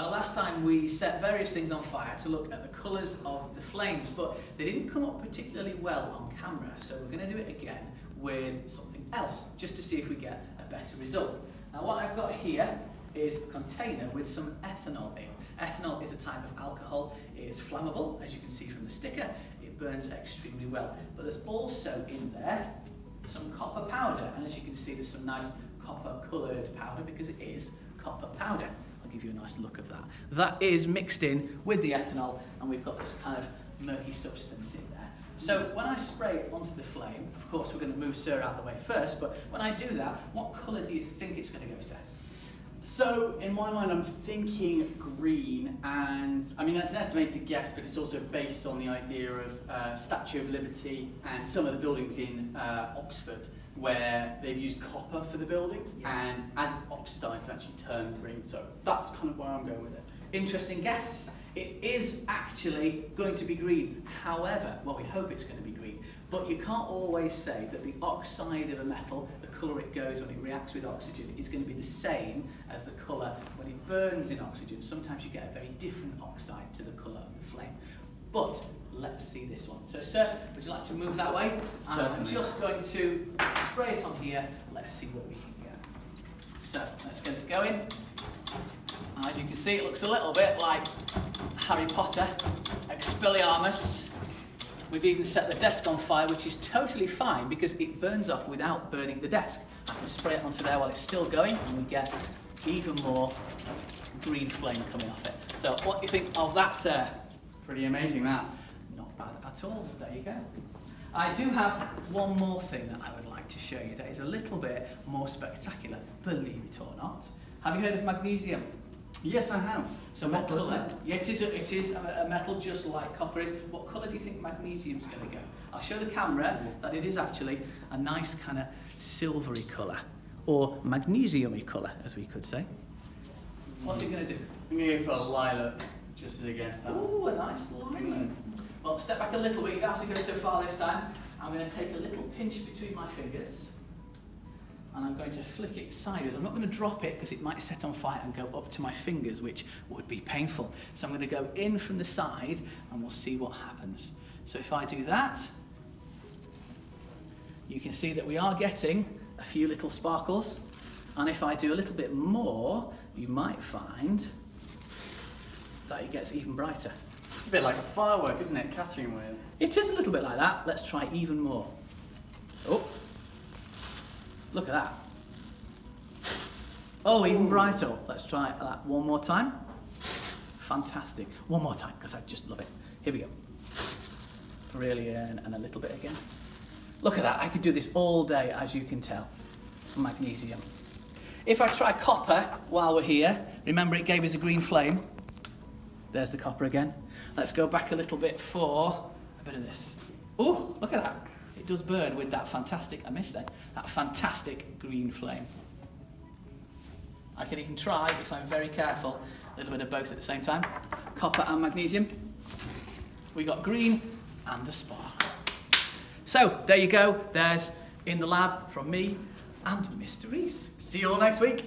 Well, last time we set various things on fire to look at the colours of the flames, but they didn't come up particularly well on camera, so we're going to do it again with something else, just to see if we get a better result. Now what I've got here is a container with some ethanol in. Ethanol is a type of alcohol. It is flammable, as you can see from the sticker. It burns extremely well, but there's also in there some copper powder, and as you can see there's some nice copper coloured powder because it is copper powder. I'll give you a nice look of that. That is mixed in with the ethanol, and we've got this kind of murky substance in there. So when I spray it onto the flame, of course we're going to move Sir out of the way first, but when I do that, what colour do you think it's going to go, Sir? So in my mind I'm thinking green, and I mean that's an estimated guess, but it's also based on the idea of Statue of Liberty and some of the buildings in Oxford where they've used copper for the buildings, and as it's oxidised it's actually turned green, so that's kind of where I'm going with it. Interesting guess. It is actually going to be green. However, well, we hope it's going to be green, but you can't always say that the oxide of a metal, the colour it goes when it reacts with oxygen, is going to be the same as the colour when it burns in oxygen. Sometimes you get a very different oxide to the colour of the flame. But let's see this one. So, Sir, would you like to move that way? Certainly. I'm just going to spray it on here. Let's see what we can get. So, let's get it going. As you can see, it looks a little bit like Harry Potter, Expelliarmus. We've even set the desk on fire, which is totally fine because it burns off without burning the desk. I can spray it onto there while it's still going, and we get even more green flame coming off it. So what do you think of that, Sir? It's pretty amazing, that. Not bad at all. There you go. I do have one more thing that I would like to show you that is a little bit more spectacular, believe it or not. Have you heard of magnesium? Yes, I have. It's a metal, isn't it? Yeah, it is a metal just like copper is. What colour do you think magnesium's going to go? I'll show the camera that it is actually a nice kind of silvery colour, or magnesium-y colour, as we could say. What's it going to do? I'm going to go for a lilac, just as a guess. That. Ooh, a nice lilac. Well, step back a little bit. You don't have to go so far this time. I'm going to take a little pinch between my fingers, and I'm going to flick it sideways. I'm not going to drop it because it might set on fire and go up to my fingers, which would be painful. So I'm going to go in from the side and we'll see what happens. So if I do that, you can see that we are getting a few little sparkles. And if I do a little bit more, you might find that it gets even brighter. It's a bit like a firework, isn't it, Catherine with? It is a little bit like that. Let's try even more. Oh. Look at that. Oh, even brighter. Let's try that one more time. Fantastic. One more time, because I just love it. Here we go. Brilliant. And a little bit again. Look at that. I could do this all day, as you can tell. Magnesium. If I try copper while we're here, remember it gave us a green flame. There's the copper again. Let's go back a little bit for a bit of this. Oh, look at that. It does burn with that fantastic, I missed that fantastic green flame. I can even try, if I'm very careful, a little bit of both at the same time. Copper and magnesium. We got green and a spark. So, there you go. There's In the Lab from me and Mr. Rees. See you all next week.